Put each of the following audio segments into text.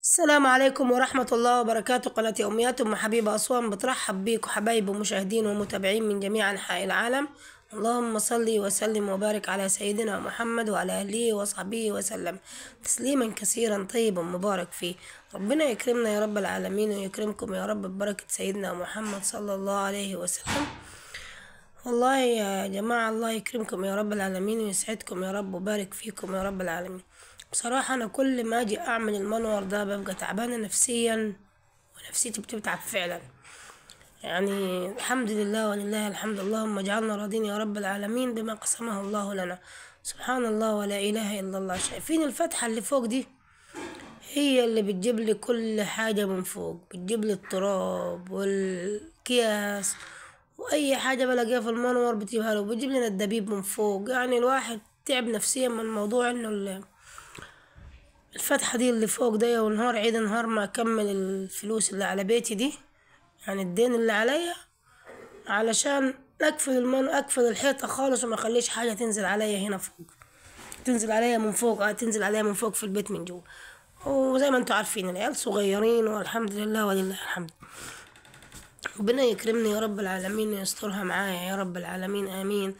السلام عليكم ورحمة الله وبركاته. قناة أميات أم حبيبة أسوان بترحب بيكم حبايب ومشاهدين ومتابعين من جميع أنحاء العالم. اللهم صل وسلم وبارك على سيدنا محمد وعلى آله وصحبه وسلم تسليما كثيرا طيبا مبارك فيه. ربنا يكرمنا يا رب العالمين ويكرمكم يا رب ببركة سيدنا محمد صلى الله عليه وسلم. والله يا جماعة الله يكرمكم يا رب العالمين ويسعدكم يا رب وبارك فيكم يا رب العالمين. بصراحة أنا كل ما أجي أعمل المنور ده ببقى تعبانة نفسيا ونفسيتي بتتعب فعلا. يعني الحمد لله ولله الحمد، اللهم اجعلنا راضين يا رب العالمين بما قسمه الله لنا. سبحان الله ولا إله إلا الله. شايفين الفتحة اللي فوق دي؟ هي اللي بتجيب لي كل حاجة من فوق، بتجيب لي التراب والكياس واي حاجه بلاقيها في المنور بتجيبها له، بتجيب لنا الدبيب من فوق. يعني الواحد تعب نفسيا من موضوع انه الفتحه دي اللي فوق ده، ونهار عيد نهار ما اكمل الفلوس اللي على بيتي دي، يعني الدين اللي عليا، علشان اقفل الحيطه خالص وما اخليش حاجه تنزل عليا هنا فوق، تنزل عليا من فوق، تنزل عليا من فوق في البيت من جوه. وزي ما انتوا عارفين العيال صغيرين والحمد لله ولله الحمد. ربنا يكرمني يا رب العالمين ويسترها معايا يا رب العالمين، آمين.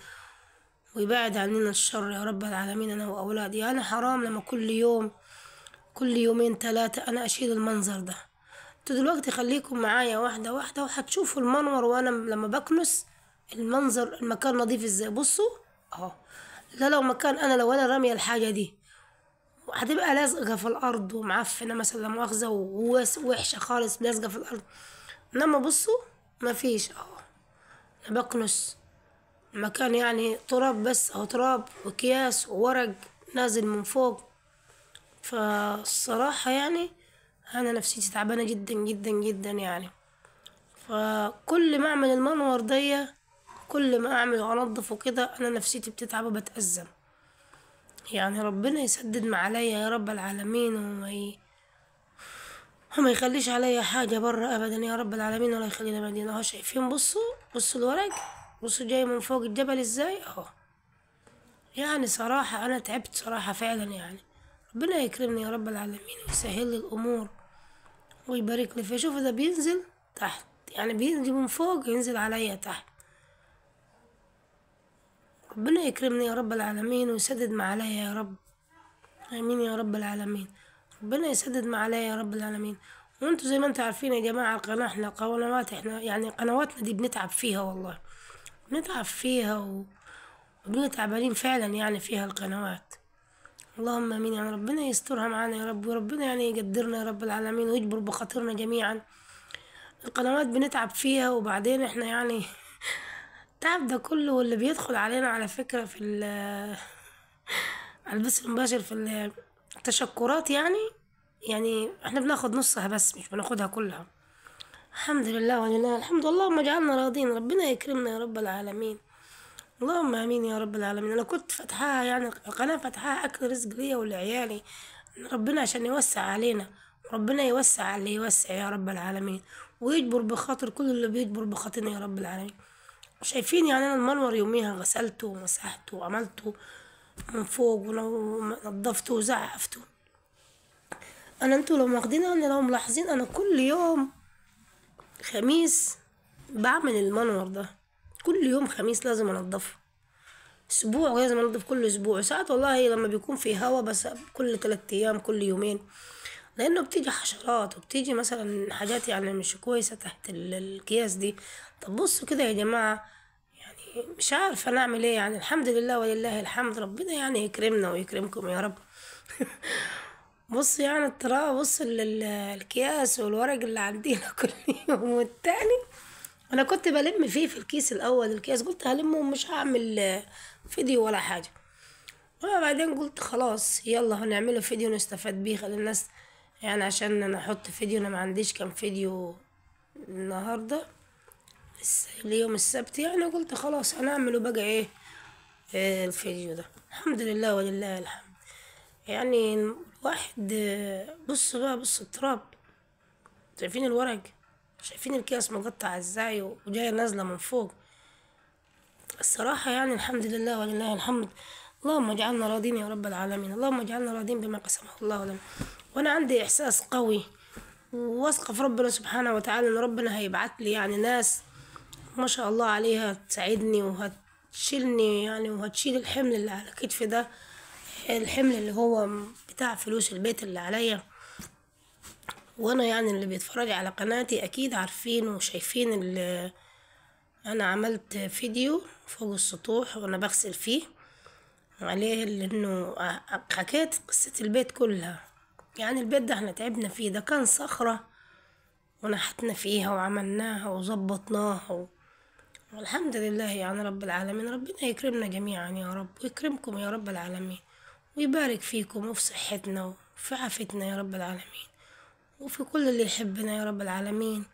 ويبعد عننا الشر يا رب العالمين أنا وأولادي. أنا حرام لما كل يومين ثلاثة أنا أشيل المنظر ده. انتوا دلوقتي خليكم معايا واحدة واحدة وهتشوفوا المنور وأنا لما بكنس المنظر، المكان نظيف ازاي. بصوا اهو، لا لو مكان لو أنا رامية الحاجة دي هتبقى لازقة في الأرض ومعفنة مثلا لا مؤاخذة ووحشة خالص لازقة في الأرض. انما بصوا مفيش اهو، انا بكنس مكان يعني تراب بس، او تراب وكياس وورق نازل من فوق. فالصراحة يعني انا نفسيتي تعبانة جدا جدا جدا يعني. فكل ما اعمل المنور دي، كل ما اعمل وانضف وكده انا نفسيتي بتتعب وبتأزم. يعني ربنا يسدد ما عليا يا رب العالمين وما يخليش عليا حاجة برا أبدا يا رب العالمين، ولا يخلينا مدينة. اهو شايفين، بصوا الورق، بصوا جاي من فوق الجبل ازاي اهو. يعني صراحة أنا تعبت صراحة فعلا يعني. ربنا يكرمني يا رب العالمين ويسهل لي الأمور ويبارك لي فيه. شوفوا ده بينزل تحت، يعني بينزل من فوق ينزل عليا تحت. ربنا يكرمني يا رب العالمين ويسدد ما عليا يا رب، آمين يا رب العالمين. ربنا يسدد ما عليا يا رب العالمين. وانتوا زي ما انتوا عارفين يا جماعة القناة، احنا قنوات، احنا يعني قنواتنا دي بنتعب فيها والله، بنتعب فيها وبنبقى تعبانين فعلا يعني فيها القنوات. اللهم امين. يعني ربنا يسترها معانا يا رب، وربنا يعني يقدرنا يا رب العالمين ويجبر بخاطرنا جميعا. القنوات بنتعب فيها، وبعدين احنا يعني التعب ده كله واللي بيدخل علينا على فكرة في على البث المباشر في التشكرات، يعني احنا بناخد نصها بس مش بناخدها كلها. الحمد لله ولله الحمد، اللهم اجعلنا راضين. ربنا يكرمنا يا رب العالمين، اللهم امين يا رب العالمين. انا كنت فاتحاها يعني القناه فاتحاها اكل رزق ليا ولعيالي، ربنا عشان يوسع علينا، ربنا يوسع على اللي يوسع يا رب العالمين، ويجبر بخاطر كل اللي بيجبر بخاطرنا يا رب العالمين. شايفين يعني انا المنور يوميها غسلته ومسحته وعملته من فوق ونضفته وزعفته. انتوا لو واخدين، انا لو ملاحظين انا كل يوم خميس بعمل المنور ده، كل يوم خميس لازم انضفه. اسبوع لازم انضف كل اسبوع. ساعات والله لما بيكون في هوا بس كل 3 ايام كل يومين، لانه بتيجي حشرات وبتيجي مثلا حاجات يعني مش كويسة تحت الكياس دي. طب بصوا كده يا جماعة، يعني مش عارفة نعمل ايه. يعني الحمد لله ولله الحمد، ربنا يعني يكرمنا ويكرمكم يا رب. بص يعني التراب، بص الكياس والورق اللي عندنا كل يوم والتاني. انا كنت بلم فيه في الكيس الاول، الكيس قلت هلمه ومش هعمل فيديو ولا حاجة. وبعدين قلت خلاص يلا هنعمله فيديو نستفاد بيه، خلي الناس يعني، عشان انا احط فيديو. انا ما عنديش كام فيديو النهارده اليوم السبت، يعني قلت خلاص هنعمله بقى الفيديو ده. الحمد لله ولله الحمد. يعني الواحد بصوا بقى، بصوا التراب، شايفين الورق، شايفين الكيس مقطع ازاي وجاية نازلة من فوق. الصراحة يعني الحمد لله ولله الحمد. اللهم اجعلنا راضين يا رب العالمين، اللهم اجعلنا راضين بما قسمه الله لنا. وانا عندي احساس قوي وواثقة في ربنا سبحانه وتعالى ان ربنا هيبعت لي يعني ناس ما شاء الله عليها تساعدني وهتشيلني يعني وهتشيل الحمل اللي على كتفي ده، الحمل اللي هو بتاع فلوس البيت اللي عليا. وانا يعني اللي بيتفرج على قناتي اكيد عارفين وشايفين اللي انا عملت فيديو فوق السطوح وانا بغسل فيه عليه، لانه حكيت قصة البيت كلها. يعني البيت ده احنا تعبنا فيه، ده كان صخرة ونحتنا فيها وعملناها وظبطناها والحمد لله يعني رب العالمين. ربنا يكرمنا جميعا يا رب ويكرمكم يا رب العالمين، ويبارك فيكم وفي صحتنا وفي عافيتنا يا رب العالمين، وفي كل اللي يحبنا يا رب العالمين.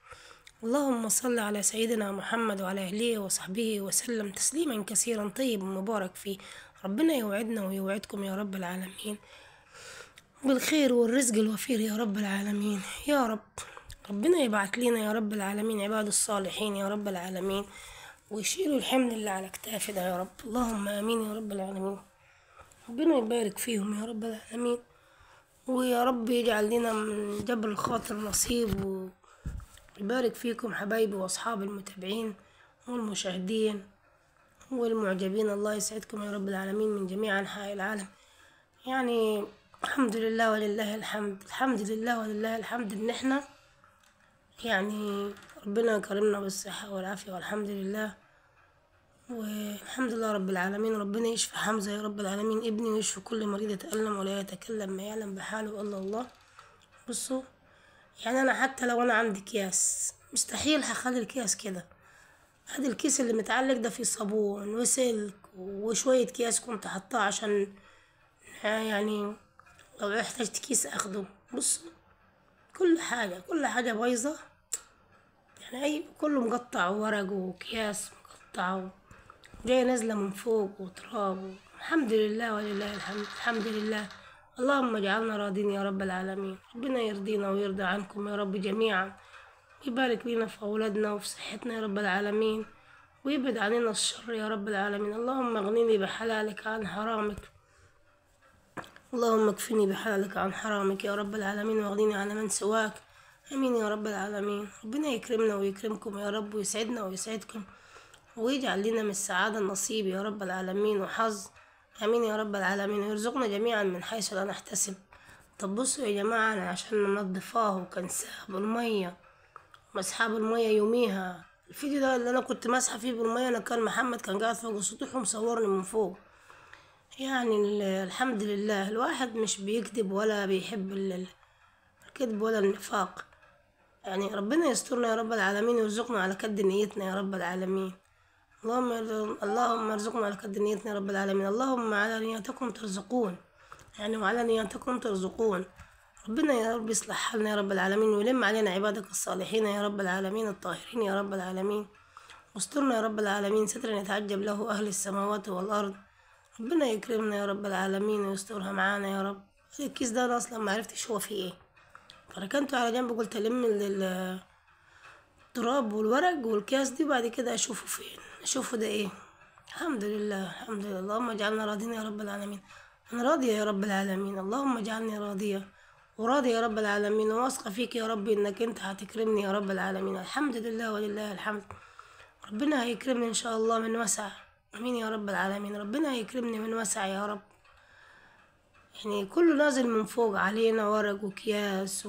اللهم صل على سيدنا محمد وعلى أهله وصحبه وسلم تسليما كثيرا طيبا مبارك فيه. ربنا يوعدنا ويوعدكم يا رب العالمين بالخير والرزق الوفير يا رب العالمين يا رب. ربنا يبعت لنا يا رب العالمين عباد الصالحين يا رب العالمين، ويشيلوا الحمل اللي على كتافنا يا رب. اللهم آمين يا رب العالمين. ربنا يبارك فيهم يا رب العالمين، ويا رب يجعل لنا من جبر الخاطر نصيب، ويبارك فيكم حبايبي وأصحابي المتابعين والمشاهدين والمعجبين. الله يسعدكم يا رب العالمين من جميع أنحاء العالم. يعني الحمد لله ولله الحمد، الحمد لله ولله الحمد إن احنا يعني ربنا كرمنا بالصحة والعافية والحمد لله، والحمد لله رب العالمين. ربنا يشفي حمزة يا رب العالمين ابني، ويشفي كل مريض يتألم ولا يتكلم ما يعلم بحاله إلا الله. بصوا يعني أنا حتى لو أنا عندي أكياس مستحيل هخلي الأكياس كده. هذا الكيس اللي متعلق ده فيه صابون وسلك وشوية أكياس كنت حطاه عشان يعني لو احتجت كيس أخده. بصوا كل حاجة بايظة، يعني أي كله مقطع ورق وأكياس مقطعة جاية نازلة من فوق وتراب. الحمد لله ولله الحمد، الحمد لله. اللهم اجعلنا راضين يا رب العالمين. ربنا يرضينا ويرضى عنكم يا رب جميعا، ويبارك لنا في أولادنا وفي صحتنا يا رب العالمين، ويبعد عننا الشر يا رب العالمين. اللهم اغنني بحلالك عن حرامك، اللهم اكفني بحلالك عن حرامك يا رب العالمين، واغنني على من سواك. امين يا رب العالمين. ربنا يكرمنا ويكرمكم يا رب، ويسعدنا ويسعدكم، ويجعل لنا من السعادة النصيب يا رب العالمين وحظ. امين يا رب العالمين. ويرزقنا جميعا من حيث لا نحتسب. طب بصوا يا جماعة، أنا عشان ننضفاه وكان سحب المية مسحاب المية يوميها. الفيديو ده اللي انا كنت ماسحة فيه بالمية، انا كان محمد كان قاعد فوق السطوح ومصورني من فوق. يعني الحمد لله الواحد مش بيكذب ولا بيحب الكذب ولا النفاق. يعني ربنا يسترنا يا رب العالمين ويرزقنا على قد نيتنا يا رب العالمين. اللهم ارزقنا على قد نيتنا يا رب العالمين. اللهم على نيتكم ترزقون، يعني وعلى نيتكم ترزقون. ربنا يا رب يصلح حالنا يا رب العالمين، ويلم علينا عبادك الصالحين يا رب العالمين الطاهرين يا رب العالمين. واسترنا يا رب العالمين سترا يتعجب له أهل السماوات والأرض. ربنا يكرمنا يا رب العالمين ويسترها معانا يا رب. الكيس ده أنا أصلا معرفتش هو فيه ايه، فركنته على جنب قلت ألم التراب والورق والكاس دي بعد كده أشوفه فين، أشوفه ده ايه. الحمد لله الحمد لله. اللهم اجعلنا راضين يا رب العالمين. أنا راضية يا رب العالمين. اللهم اجعلني راضية وراضي يا رب العالمين، وواثقة فيك يا رب إنك أنت هتكرمني يا رب العالمين. الحمد لله ولله الحمد. ربنا هيكرمني إن شاء الله من وسع. أمين يا رب العالمين. ربنا هيكرمني من وسع يا رب. يعني كله نازل من فوق علينا ورق وأكياس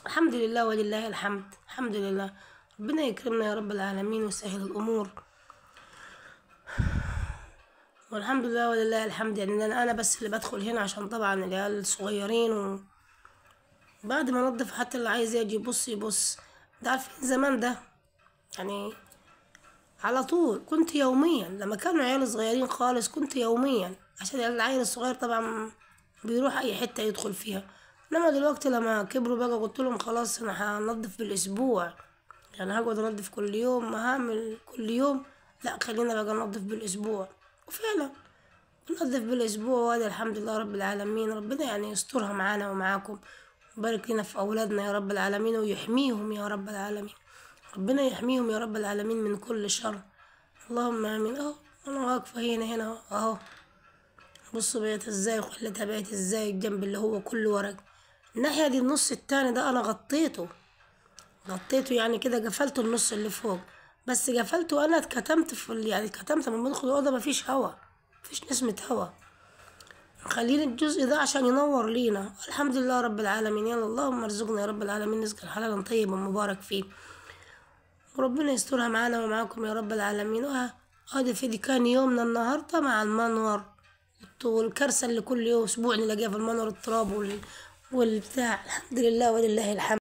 الحمد لله ولله الحمد، الحمد لله. ربنا يكرمنا يا رب العالمين ويسهل الأمور، والحمد لله ولله الحمد. يعني أنا بس اللي بدخل هنا عشان طبعا العيال الصغيرين، وبعد ما انضف حتى اللي عايز يجي يبص يبص. ده عارفين زمان ده يعني على طول كنت يوميا، لما كانوا عيال صغيرين خالص كنت يوميا، عشان العيل الصغير طبعا بيروح اي حتة يدخل فيها. انما دلوقتي لما كبروا بقى قلت لهم خلاص انا هنضف بالاسبوع، يعني هقعد انضف كل يوم، ما هعمل كل يوم، لا خلينا بقى ننضف بالاسبوع. وفعلا ننضف بالاسبوع، وهذا الحمد لله رب العالمين. ربنا يعني يسترها معانا ومعاكم، ويبارك لنا في اولادنا يا رب العالمين، ويحميهم يا رب العالمين. ربنا يحميهم يا رب العالمين من كل شر. اللهم امين. اهو انا واقفه هنا اهو. بصوا بقيت ازاي وخليتها بقيت ازاي الجنب اللي هو كله ورق. الناحية دي النص التاني ده انا غطيته يعني كده، قفلته النص اللي فوق، بس قفلته انا اتكتمت يعني اتكتمت لما بدخل الأوضة مفيش هوا، مفيش نسمة هوا. مخلين الجزء ده عشان ينور لينا. الحمد لله رب العالمين. يلا اللهم ارزقنا يا رب العالمين رزقا حلالا طيبا مبارك فيه، وربنا يسترها معانا ومعاكم يا رب العالمين. هذا دي كان يومنا النهاردة مع المنور والكارثة اللي كل يوم أسبوع نلاقيها في المنور، التراب والبتاع. الحمد لله ولله الحمد.